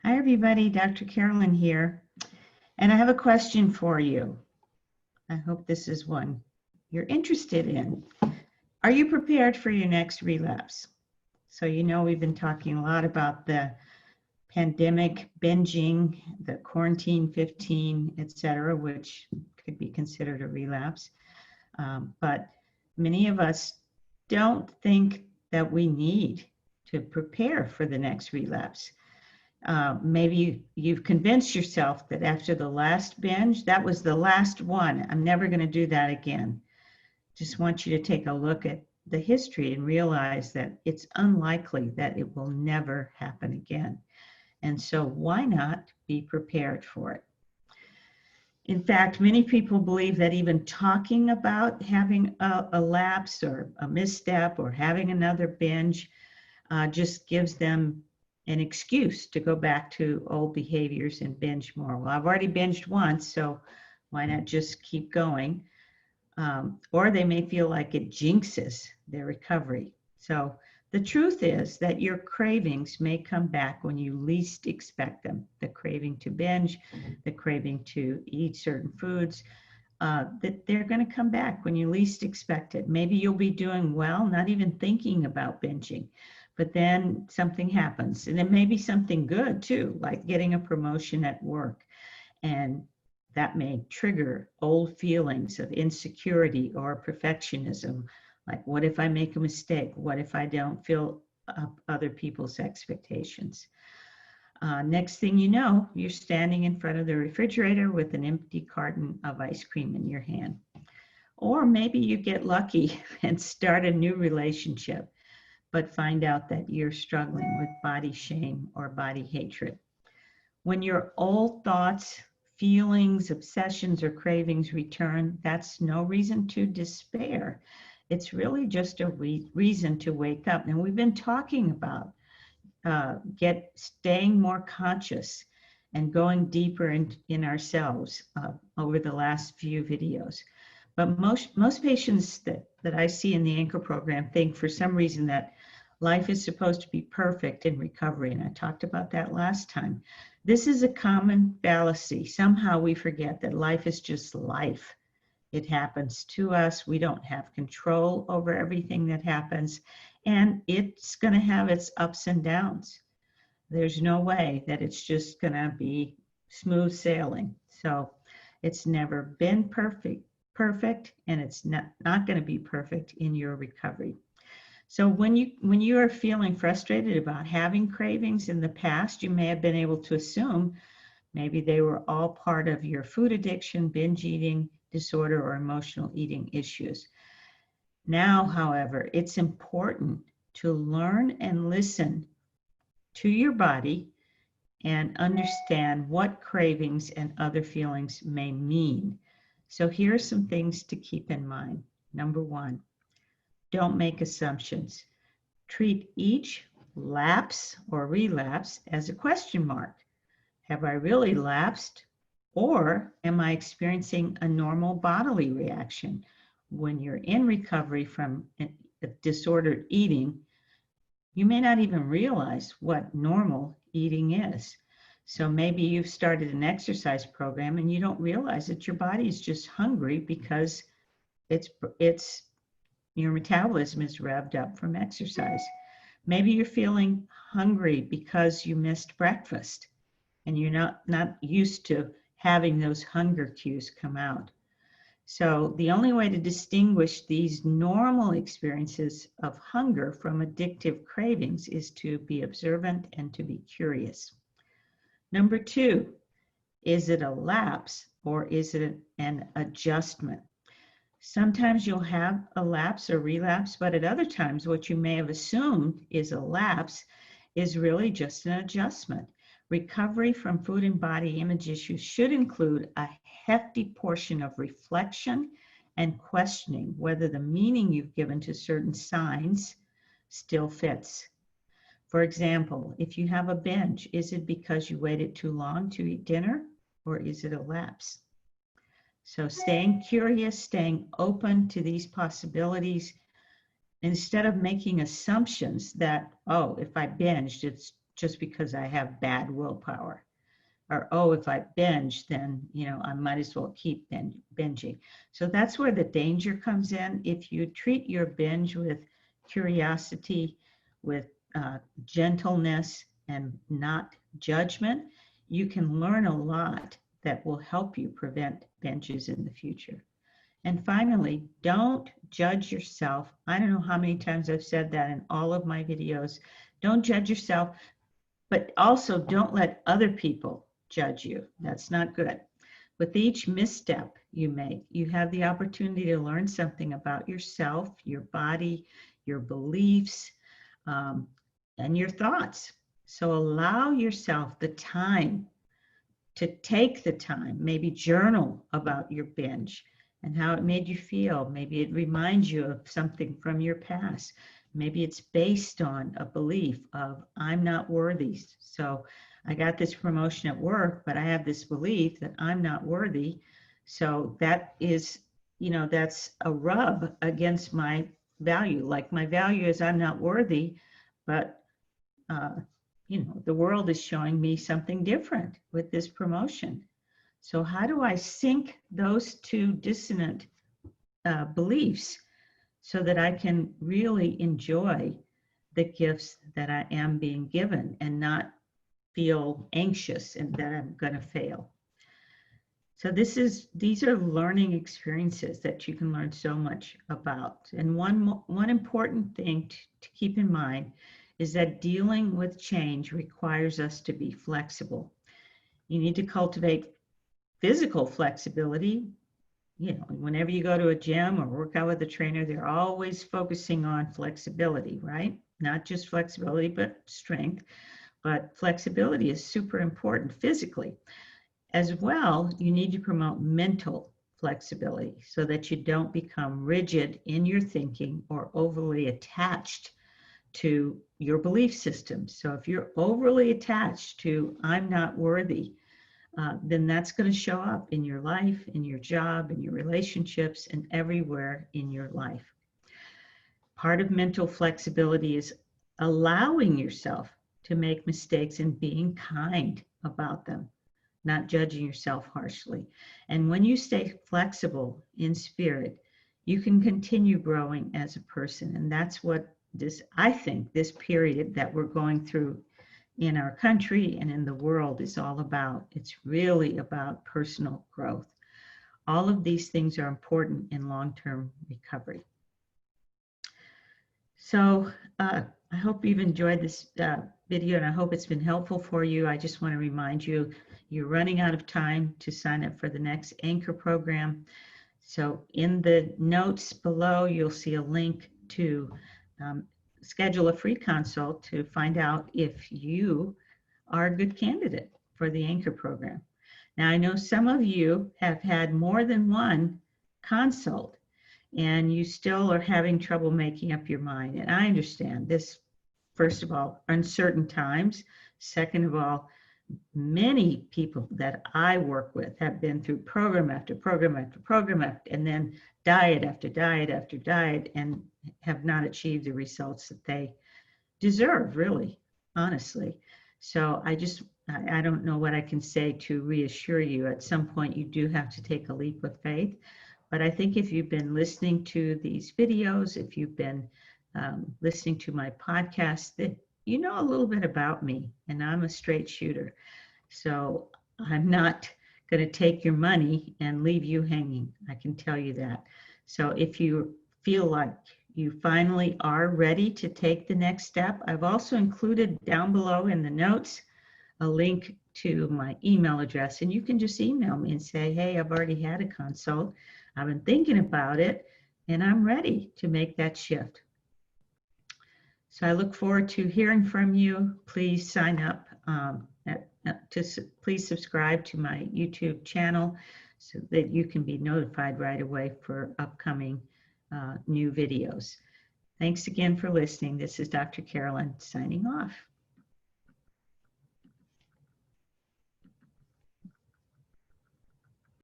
Hi, everybody. Dr. Carolyn here. And I have a question for you. I hope this is one you're interested in. Are you prepared for your next relapse? So, we've been talking a lot about the pandemic binging, the quarantine 15, etc., which could be considered a relapse. But many of us don't think that we need to prepare for the next relapse. Maybe you've convinced yourself that after the last binge, that was the last one. I'm never going to do that again. Just want you to take a look at the history and realize that it's unlikely that it will never happen again. And so why not be prepared for it? In fact, many people believe that even talking about having a lapse or a misstep or having another binge just gives them an excuse to go back to old behaviors and binge more. Well, I've already binged once, so why not just keep going? Or they may feel like it jinxes their recovery. So the truth is that your cravings may come back when you least expect them. The craving to binge, the craving to eat certain foods, that they're going to come back when you least expect it. Maybe you'll be doing well, not even thinking about binging, but then something happens, and it may be something good too, like getting a promotion at work, and that may trigger old feelings of insecurity or perfectionism, like what if I make a mistake? What if I don't fill up other people's expectations? Next thing you know, you're standing in front of the refrigerator with an empty carton of ice cream in your hand. Or maybe you get lucky and start a new relationship, but find out that you're struggling with body shame or body hatred. When your old thoughts, feelings, obsessions, or cravings return, that's no reason to despair. It's really just a reason to wake up. And we've been talking about staying more conscious and going deeper in ourselves over the last few videos. But most patients that I see in the Anchor program think for some reason that life is supposed to be perfect in recovery. And I talked about that last time. This is a common fallacy. Somehow we forget that life is just life. It happens to us. We don't have control over everything that happens. And it's going to have its ups and downs. There's no way that it's just going to be smooth sailing. So it's never been perfect, and it's not going to be perfect in your recovery. So when you are feeling frustrated about having cravings in the past, you may have been able to assume maybe they were all part of your food addiction, binge eating disorder, or emotional eating issues. Now, however, it's important to learn and listen to your body and understand what cravings and other feelings may mean. So here are some things to keep in mind. Number one, don't make assumptions. Treat each lapse or relapse as a question mark. Have I really lapsed, or am I experiencing a normal bodily reaction? When you're in recovery from disordered eating, you may not even realize what normal eating is. So maybe you've started an exercise program and you don't realize that your body is just hungry because your metabolism is revved up from exercise. Maybe you're feeling hungry because you missed breakfast and you're not used to having those hunger cues come out. So the only way to distinguish these normal experiences of hunger from addictive cravings is to be observant and to be curious. Number two, is it a lapse or is it an adjustment? Sometimes you'll have a lapse or relapse, but at other times what you may have assumed is a lapse is really just an adjustment. Recovery from food and body image issues should include a hefty portion of reflection and questioning whether the meaning you've given to certain signs still fits. For example, if you have a binge, is it because you waited too long to eat dinner, or is it a lapse? So staying curious, staying open to these possibilities, instead of making assumptions that, oh, if I binged, just because I have bad willpower. Or, oh, if I binge, then, I might as well keep binging. So that's where the danger comes in. If you treat your binge with curiosity, with gentleness, and not judgment, you can learn a lot that will help you prevent binges in the future. And finally, don't judge yourself. I don't know how many times I've said that in all of my videos. Don't judge yourself, but also don't let other people judge you. That's not good. With each misstep you make, you have the opportunity to learn something about yourself, your body, your beliefs, and your thoughts. So allow yourself the time to take the time, maybe journal about your binge and how it made you feel. Maybe it reminds you of something from your past. Maybe it's based on a belief of, I'm not worthy. So I got this promotion at work, but I have this belief that I'm not worthy. So that is, that's a rub against my value. Like my value is I'm not worthy, but the world is showing me something different with this promotion. So how do I sync those two dissonant beliefs so that I can really enjoy the gifts that I am being given and not feel anxious and that I'm going to fail? So these are learning experiences that you can learn so much about. And one important thing to keep in mind is that dealing with change requires us to be flexible. You need to cultivate physical flexibility. Whenever you go to a gym or work out with a trainer, they're always focusing on flexibility, right? Not just flexibility, but strength. But flexibility is super important physically. As well, you need to promote mental flexibility so that you don't become rigid in your thinking or overly attached to your belief system. So if you're overly attached to I'm not worthy, then that's going to show up in your life, in your job, in your relationships, and everywhere in your life. Part of mental flexibility is allowing yourself to make mistakes and being kind about them, not judging yourself harshly. And when you stay flexible in spirit, you can continue growing as a person. And that's what I think this period that we're going through in our country and in the world is all about. It's really about personal growth. All of these things are important in long-term recovery. So I hope you've enjoyed this video, and I hope it's been helpful for you. I just want to remind you, you're running out of time to sign up for the next Anchor program. So in the notes below, you'll see a link to schedule a free consult to find out if you are a good candidate for the Anchor program. Now, I know some of you have had more than one consult and you still are having trouble making up your mind. And I understand this, first of all, uncertain times. Second of all, many people that I work with have been through program after program after program and then diet after diet after diet and have not achieved the results that they deserve, really, honestly. So I don't know what I can say to reassure you. At some point, you do have to take a leap of faith. But I think if you've been listening to these videos, if you've been listening to my podcast, that you know a little bit about me, and I'm a straight shooter. So I'm not going to take your money and leave you hanging. I can tell you that. So if you feel like you finally are ready to take the next step, I've also included down below in the notes a link to my email address, and you can just email me and say, hey, I've already had a consult. I've been thinking about it, and I'm ready to make that shift. So I look forward to hearing from you. Please sign up, please subscribe to my YouTube channel so that you can be notified right away for upcoming new videos. Thanks again for listening. This is Dr. Carolyn signing off.